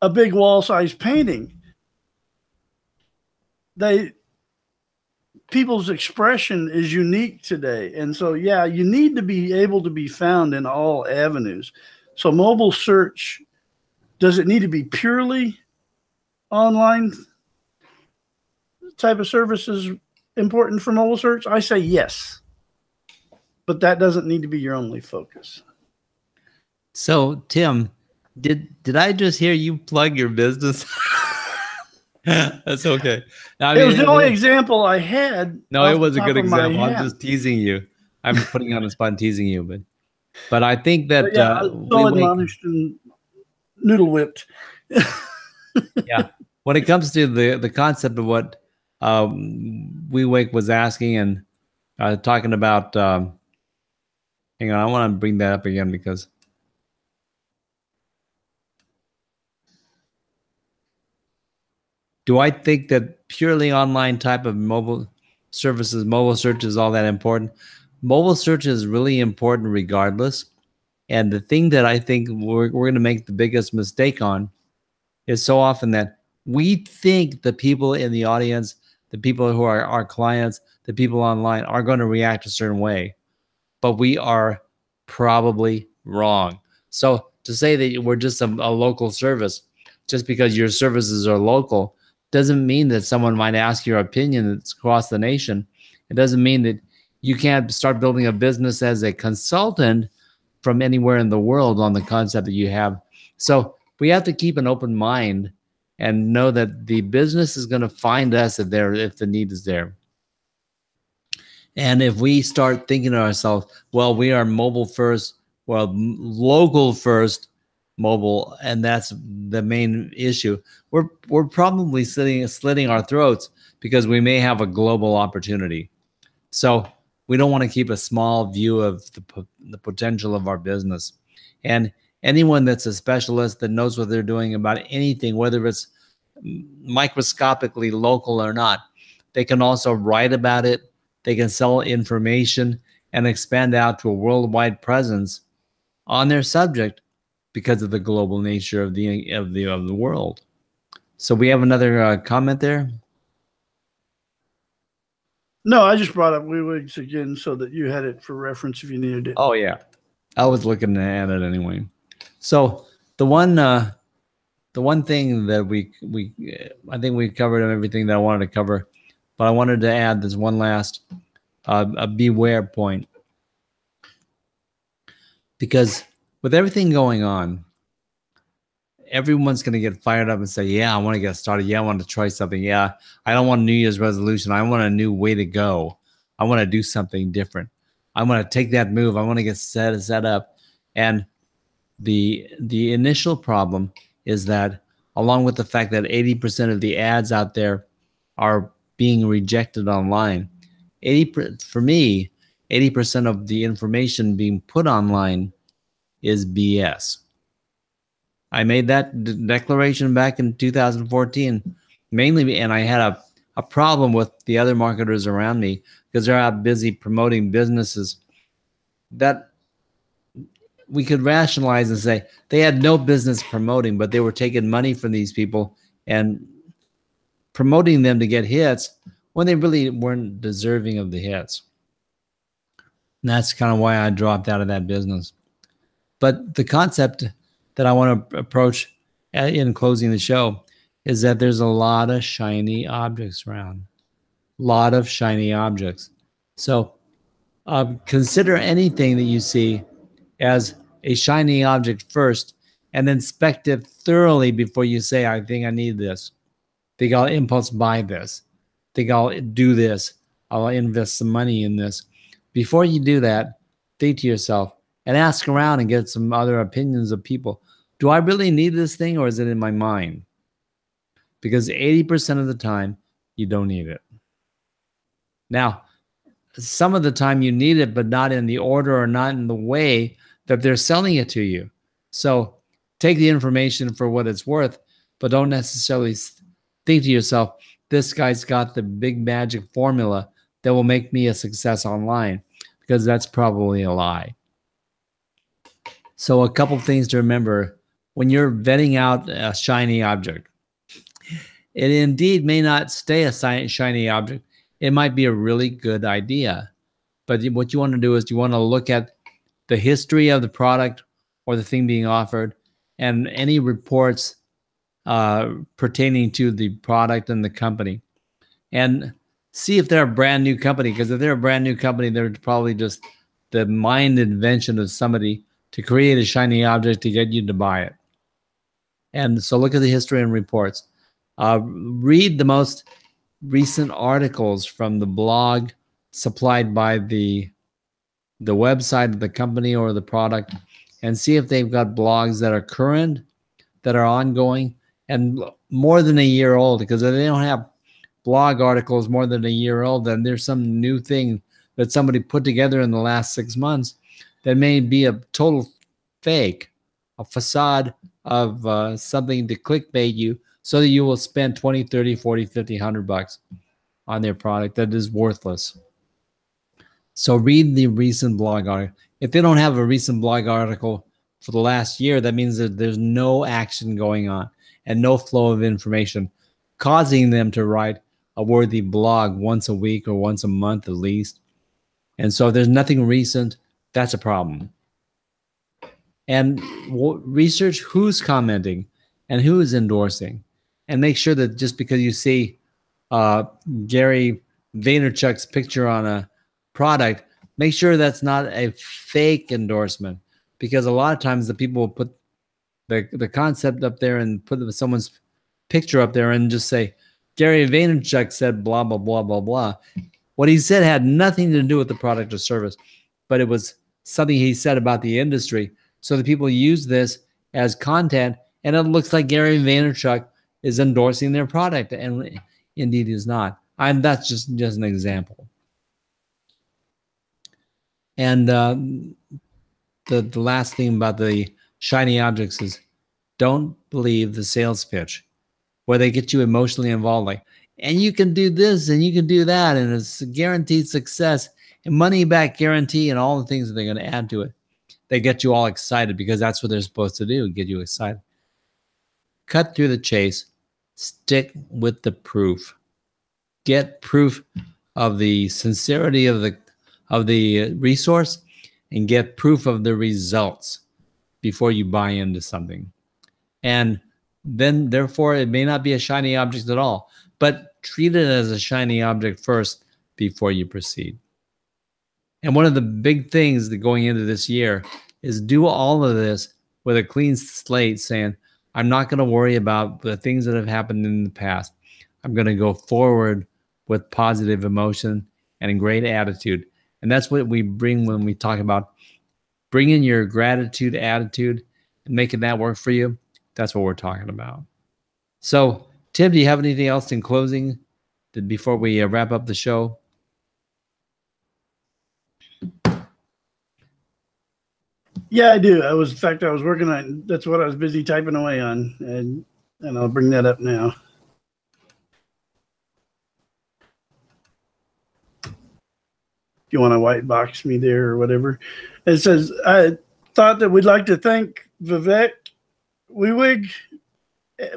a big wall-size painting. People's expression is unique today. And so, yeah, you need to be able to be found in all avenues. So mobile search, does it need to be purely online type of services important for mobile search? I say yes, but that doesn't need to be your only focus. So, Tim, did I just hear you plug your business? That's okay. I mean, it was the only example I had. No, it was a good example. I'm just teasing you. I'm putting you on the spot and teasing you, but I think that so admonished and noodle whipped. Yeah, when it comes to the concept of what WeWake was asking and talking about, hang on, I want to bring that up again because. Do I think that purely online type of mobile services, mobile search is all that important? Mobile search is really important regardless. And the thing that I think we're going to make the biggest mistake on is so often that we think the people in the audience, the people who are our clients, the people online are going to react a certain way. But we are probably wrong. So to say that we're just a local service, just because your services are local, doesn't mean that someone might ask your opinion that's across the nation. It doesn't mean that you can't start building a business as a consultant from anywhere in the world on the concept that you have. So we have to keep an open mind and know that the business is going to find us if the need is there. And if we start thinking to ourselves, well, we are mobile first, well, local first, mobile, and that's the main issue, we're probably slitting our throats because we may have a global opportunity. So We don't want to keep a small view of the potential of our business. And anyone that's a specialist that knows what they're doing about anything, whether it's microscopically local or not, they can also write about it. They can sell information and expand out to a worldwide presence on their subject because of the global nature of the world. So we have another comment there. No, I just brought up WeWigs again so that you had it for reference if you needed it. Oh yeah, I was looking at it anyway. So the one thing that I think we covered everything that I wanted to cover, but I wanted to add this one last a beware point, because with everything going on, everyone's going to get fired up and say, yeah, I want to get started. Yeah, I want to try something. Yeah, I don't want a New Year's resolution. I want a new way to go. I want to do something different. I want to take that move. I want to get set up. And the initial problem is that, along with the fact that 80% of the ads out there are being rejected online, 80% of the information being put online is BS. I made that declaration back in 2014, mainly, and I had a problem with the other marketers around me because they're out busy promoting businesses that we could rationalize and say they had no business promoting, but they were taking money from these people and promoting them to get hits when they really weren't deserving of the hits. And that's kind of why I dropped out of that business. But the concept that I want to approach in closing the show is that there's a lot of shiny objects around. A lot of shiny objects. So consider anything that you see as a shiny object first, and then inspect it thoroughly before you say, I think I need this. I think I'll impulse buy this. I think I'll do this. I'll invest some money in this. Before you do that, think to yourself and ask around and get some other opinions of people. Do I really need this thing, or is it in my mind? Because 80% of the time, you don't need it. Now, some of the time you need it, but not in the order or not in the way that they're selling it to you. So take the information for what it's worth, but don't necessarily think to yourself, this guy's got the big magic formula that will make me a success online, because that's probably a lie. So a couple things to remember when you're vetting out a shiny object. It indeed may not stay a shiny object. It might be a really good idea. But what you want to do is you want to look at the history of the product or the thing being offered and any reports pertaining to the product and the company. And see if they're a brand new company, because if they're a brand new company, they're probably just the mind invention of somebody to create a shiny object to get you to buy it. And so look at the history and reports. Read the most recent articles from the blog supplied by the website of the company or the product, and see if they've got blogs that are current, that are ongoing, and more than a year old. Because if they don't have blog articles more than a year old, then there's some new thing that somebody put together in the last 6 months that may be a total fake, a facade of something to clickbait you so that you will spend 20, 30, 40, 50, $100 on their product that is worthless. So read the recent blog article. If they don't have a recent blog article for the last year, that means that there's no action going on and no flow of information causing them to write a worthy blog once a week or once a month at least. And so if there's nothing recent, that's a problem. And research who's commenting and who is endorsing, and make sure that just because you see Gary Vaynerchuk's picture on a product, make sure that's not a fake endorsement, because a lot of times the people will put the concept up there and put someone's picture up there and just say, Gary Vaynerchuk said blah, blah, blah, blah, blah. What he said had nothing to do with the product or service, but it was something he said about the industry. So the people use this as content, and it looks like Gary Vaynerchuk is endorsing their product, and indeed is not. That's just an example. And the last thing about the shiny objects is don't believe the sales pitch where they get you emotionally involved, like, and you can do this and you can do that, and it's a guaranteed success and money back guarantee and all the things that they're going to add to it. They get you all excited because that's what they're supposed to do, get you excited. Cut through the chase, stick with the proof. Get proof of the sincerity of the resource and get proof of the results before you buy into something. And then therefore it may not be a shiny object at all, but treat it as a shiny object first before you proceed. And one of the big things that going into this year is do all of this with a clean slate, saying, I'm not going to worry about the things that have happened in the past. I'm going to go forward with positive emotion and a great attitude. And that's what we bring when we talk about bringing your gratitude attitude and making that work for you. That's what we're talking about. So, Tim, do you have anything else in closing before we wrap up the show? Yeah, I do. In fact, I was working on. That's what I was busy typing away on, and I'll bring that up now. If you want to white box me there or whatever, it says I thought that we'd like to thank Vivek Wewig,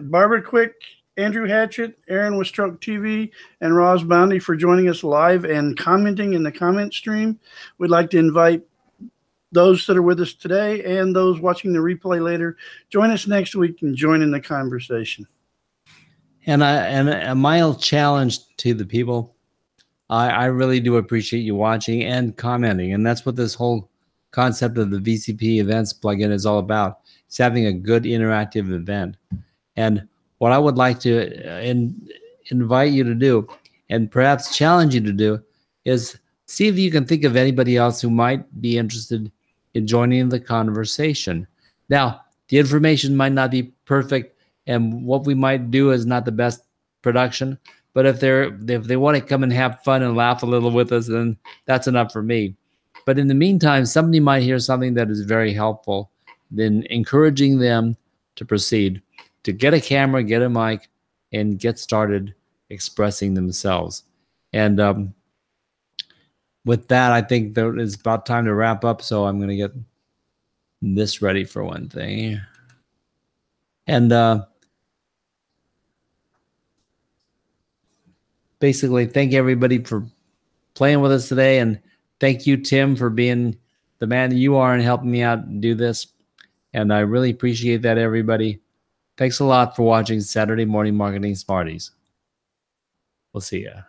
Barbara Quick, Andrew Hatchett, Aaron with Stroke TV, and Roz Boundy for joining us live and commenting in the comment stream. We'd like to invite those that are with us today and those watching the replay later, join us next week and join in the conversation. And a mild challenge to the people. I really do appreciate you watching and commenting. And that's what this whole concept of the VCP events plugin is all about. It's having a good interactive event. And what I would like to invite you to do, and perhaps challenge you to do, is see if you can think of anybody else who might be interested in joining the conversation. Now, the information might not be perfect, and what we might do is not the best production. But if they want to come and have fun and laugh a little with us, then that's enough for me. But in the meantime, somebody might hear something that is very helpful, then encouraging them to proceed, to get a camera, get a mic, and get started expressing themselves. And with that, I think that it's about time to wrap up. So I'm going to get this ready for one thing. And basically, thank everybody for playing with us today. And thank you, Tim, for being the man that you are and helping me out do this. And I really appreciate that, everybody. Thanks a lot for watching Saturday Morning Marketing Smarties. We'll see ya.